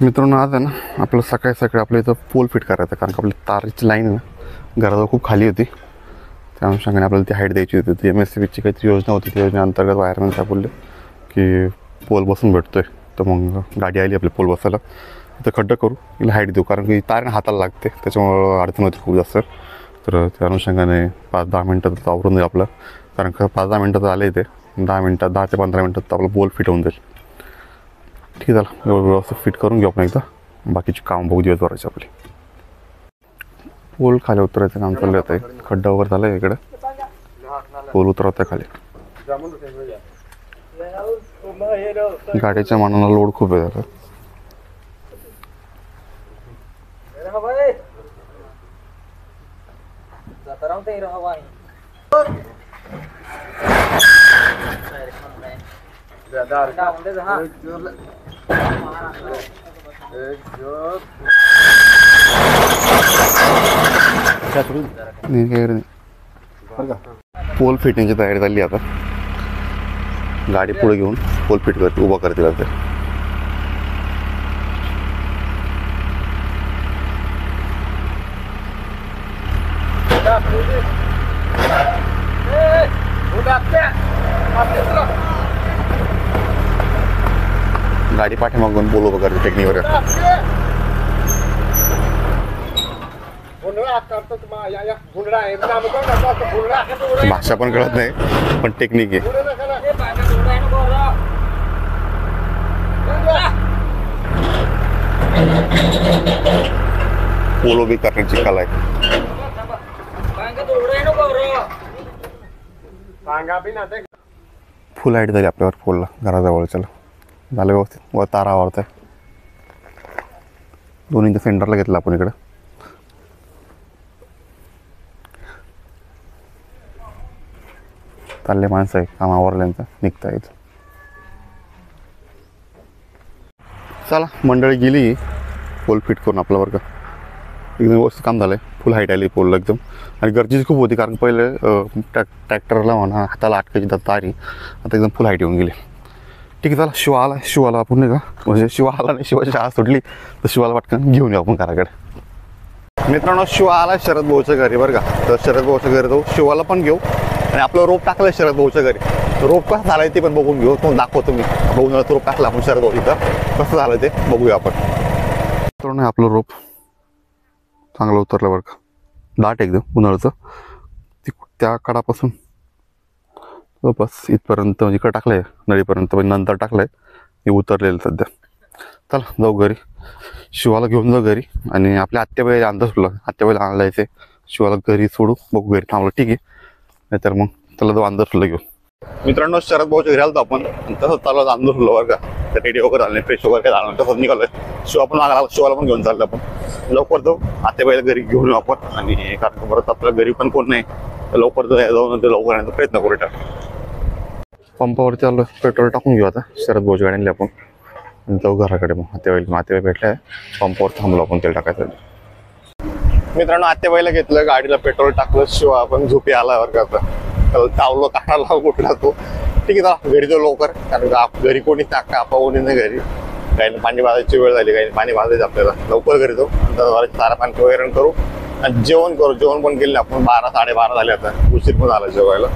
मित्रांनो आज आहे ना आपलं सकाळी सकाळी आपल्या इथं पोल फिट करायचं, कारण का आपली ताराची लाईन ना घराजवळ खूप खाली होती. त्या अनुषंगाने आपल्याला ती हाईट द्यायची होती. ती MSCBची काहीतरी योजना होती. त्या योजनेअंतर्गत वायरमॅन साहेब बोलले की पोल बसून भेटतोय, तर मग गाडी आली आपली पोल बसायला. तिथं खड्डं करू, तिला हाईट देऊ, कारण की तार हाताला लागते, त्याच्यामुळं अडचण होती खूप जास्त. तर त्या अनुषंगाने 5-10 मिनटात आवरून जाईल आपलं, कारण का 5-10 मिनटात आले ते 10 मिनटात 10 ते 15 मिनटात आपलं पोल फिट होऊन जाईल. ठीक आहे, चला एवढं व्यवस्थित फिट करून घेऊ आपण एकदा. बाकीची काम बघू दिवसभराची आपली. पोल खाली उतरायचं काम चाललं आहे. खड्डा वगैरे झाला आहे इकडे, पोल उतरवत आहे खाली. गाडीच्या मानाला लोड खूप आहे त्याचा. पोल फिटिंगची तयारी झाली आता. गाडी पुढे घेऊन पोल फिट करते, उभा करते लागते. गाडी पाठीमागून पोल उभा करते टेक्निकवर. भाषा पण कळत नाही, पण टेक्निक आहे. पोल उभी करण्याची कला आहे. फुल हाईट झाली आपल्यावर पोलला, घराजवळच्याला झालं व्यवस्थित. व तारा आवडत आहे. दोन्हीच्या सेंटरला घेतलं आपण इकडं. चालले माणसं आहे, काम आवरल्यांचं निघता येत. चला मंडळी गेली पोल फिट करून आपलं वर्ग एकदम व्यवस्थित काम झालं आहे. फुल हाईट आली पोलला एकदम, आणि गरजेची खूप होती, कारण पहिले ट्रॅक्टरला म्हणा हाताला अटकायची तारी, आता एकदम फुल हाईट येऊन गेली. ठीक आहे, चला शिवा आला. शिवाला आपण नाही का, म्हणजे शिवा आला नाही, शिवाची शाळा सुटली तर शिवाला पटकन घेऊन येऊ आपण घराकडे. मित्रांनो शिवा आला शरद भाऊच्या घरी बरं का. तर शरद भाऊच्या घरी जाऊ, शिवाला पण घेऊ, आणि आपलं रोप टाकलं शरद भाऊच्या घरी. रोप कसं झालं ते पण बघून घेऊ. तो दाखवतो मी. उन्हाळ्यात रोप टाकलं आपण शरद भाऊ इथं, कसं झालं ते बघूया आपण. मित्रांनो आपलं रोप चांगलं उतरलं बरं का, दाट एकदम उन्हाळ्याचं. त्या कडापासून बस इथपर्यंत म्हणजे इकडं टाकलंय नळीपर्यंत, पण नंतर टाकलंय हे उतरलेलं सध्या. चला जाऊ घरी, शिवाला घेऊन जाऊ घरी. आणि आपल्या आत्याबाईला अंदाज सुटला, आत्याबाईला आणला यायचे. शिवाला घरी सोडू, बघू घरी थांबलं ठीक आहे, नाहीतर मग त्याला जो अंदाज सुटला घेऊ. मित्रांनो शरद भाऊच्या घरी आलो आपण, तसं चाललं अंदाज सुटलं बरं का. तर रेडी वगैरे झालं नाही, फ्रेश वगैरे काय झालं, तसंच निघालोय. शिवा पण मागायला, शिवाला पण घेऊन चाललं आपण. लवकर जाऊ, आत्याबाईला घरी घेऊन येऊ आपण. आणि कारण परत आपल्या घरी पण कोण नाही, तर लवकर जाऊन ते लवकर येण्याचा प्रयत्न करू. पंपावरती आलो, पेट्रोल टाकून घेऊ आता. शरद भाऊच्या गाडी आणली आपण, जाऊ घराकडे. मग आत्याबाई भेटल्या, पंपावर थांबलो आपण तेल टाकायसाठी. मित्रांनो आत्याबाईला घेतलं, गाडीला पेट्रोल टाकलं. शिवा आपण झोपी आला बरं का. त्याला चावलं, काढायला कुठला तो. ठीक आहे, घरी जाऊ लवकर, कारण का घरी कोणी टाका आपा कोणी नाही घरी. काही पाणी भाजायची वेळ झाली, काही पाणी भाजायचं आपल्याला. लवकर घरी जाऊ, चारा पाणी वगैरे करू आणि जेवण करू. जेवण पण केलं आपण, 12-12:30 झाले आता, उशीर पण झाला जेवायला.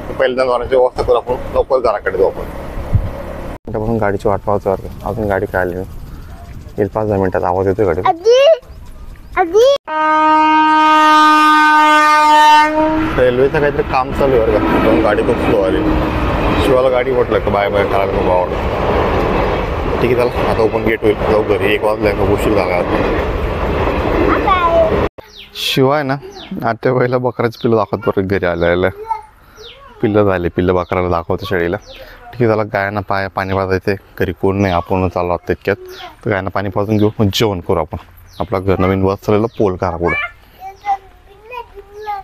पहिल्यांदा जाण्याची व्यवस्था करू आपण, लवकर घराकडे जाऊ आपण. त्यापासून गाडीची वाट पाहतो, अजून गाडी काय आली नाही. येईल 5-10 मिनिटात आवाज येतोय गाडी. रेल्वेचं काहीतरी काम चालू आहे बरं का, म्हणून गाडी खूप स्लो आली. शिवाला गाडी म्हटलं का बाय बाय करायला खूप आवडतं. ठीक आहे, चला आता ओपन गेट होईल, जाऊ घरी. 1 वाजला का उशीर झाला. शिवाय ना आत्याबाईला बकराची पिल्लं दाखवत बरं घरी आल्याला. पिल्लं झाले, पिल्लं बकराला दाखवतं शेळीला. ठीक आहे, त्याला गायांना पाणी पाजायचं. घरी कोण नाही, आपण चाललो आहोत तितक्यात. तर गायांना पाणी पाजून घेऊ, मग जेवण करू आपण. आपला घर नवीन बसलेलं पोल करा पुढं.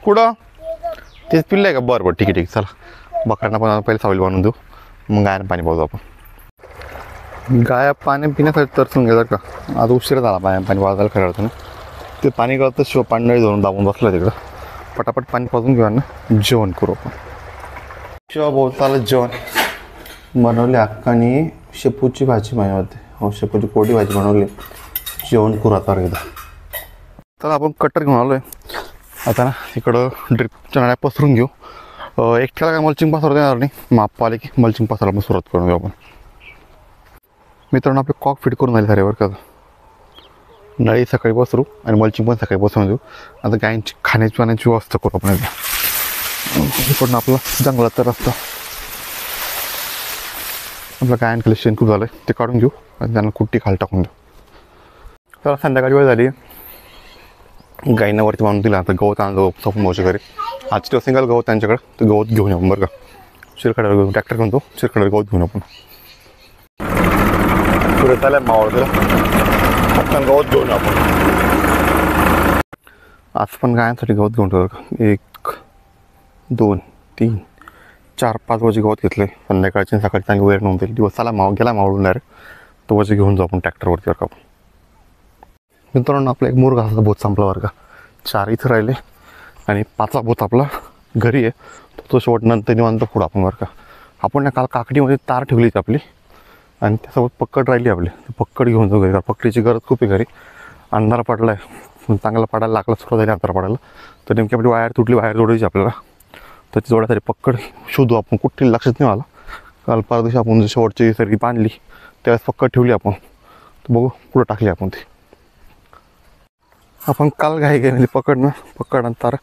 कुठं तेच पिल्लं आहे का? बरं बरं ठीक आहे ठीक आहे, चला बकऱ्यांना पण पहिले सावली बांधून देऊ, मग गायांना पाणी पाजू आपण. गाया पाणी पिण्यासाठी तरसून घेतात का? आज उशीर झाला पाणी पाजायला खरं अडचण. ते पाणी गळतं, शिव पाणी धरून दाबून बसलं तिकडं. पटापट पाणी पाजून घेऊ ना, जेवण करू आपण. शिवा बोलता आलं जेवण बनवले अक्कानी शेपूची भाजी माझ्यामध्ये. शेपूची कोरडी भाजी बनवली. जेवण करू आता एकदा. तर आपण कट्टर घेऊन आलो आहे. आता ना इकडं ड्रिपच्या नळ्या पसरून घेऊ. एकट्याला काय मल्चिंग पसरता येणार नाही. माप आले की मल्चिंग पसरायला आपण सुरुवात करून घेऊ आपण. मित्रांनो आपले कॉक फिट करून आले सारेवर का. नळी सकाळी पसरू आणि मल्चिंग पण सकाळी पसरून देऊ. आता गायींची खाण्याची पाण्याची व्यवस्था करू आपण. इकडून आपला जंगलात रस्ता. आपलं गायन शेण खूप झालं आहे ते काढून घेऊ आणि त्यांना कुट्टी खाली टाकून देऊ. तर संध्याकाळी वेळ झाली. गायींना वरती बांधून दिला. आता गवत आणलं सोपून भाऊच्या घरी. आजच्या दिवस निघाल गवत त्यांच्याकडे. तर गवत घेऊन येऊ बरं का. शिरखड्यावर घेऊन ट्रॅक्टर घेऊन तो शिरखड्यावर गवत घेऊन आपण पुढे चालय मावळला पटकन गवत घेऊन आपण. आज पण गायांसाठी गवत घेऊन ठेवलं का. 1 2 3 4 5 वाजे गवत घेतले. संध्याकाळची सकाळी चांगली वेळ नव्हती. दिवस चाला गेला मावळून डायरेक्ट तो वाजे घेऊन जाऊ आपण ट्रॅक्टरवरती बरं का. मित्रांनो आपला एक मोर घासाचा बोत संपला बरं का. 4 इथं राहिले आणि 5वा बोत आपला घरी आहे. तो शेवट नंतर निवांत पुढं आपण बरं का. आपण काल काकडीमध्ये तार ठेवली होती आपली आणि त्यासोबत पक्कड राहिली आपली. पक्कड घेऊन जाऊ घरी. पकडीची गरज खूप आहे घरी. अंधार पडला आहे. चांगला पडायला लागला सुरुवात झाली अंधार पडायला. तर नेमकी आपली वायर तुटली. वायर जोडायची आपल्याला. तर ती जोड्यासाठी पक्कड शोधू आपण. कुठली लक्षात नाही आला. काल परवा दिवशी आपण शेवटची सरी बांधली त्यावेळेस पक्कड ठेवली आपण. तर बघू पुढं टाकली आपण ती. आपण काल घाई गेली पकडणं पकड आणि तार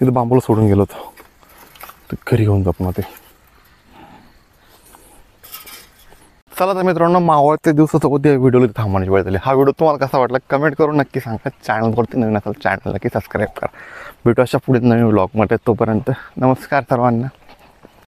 इथं बांबूला सोडून गेलो होतो. तर घरी घेऊन जाऊ आपण ते. चला तर मित्रांनो मावळते दिवसासोबत या व्हिडिओला थांबण्याची वेळ झाली. हा व्हिडिओ तुम्हाला कसा वाटला कमेंट करून नक्की सांगा. चॅनलवरती नवीन असेल चॅनल नक्की सबस्क्राईब करा. भेटू अशा पुढे नवीन व्लॉगमध्ये. तोपर्यंत नमस्कार सर्वांना.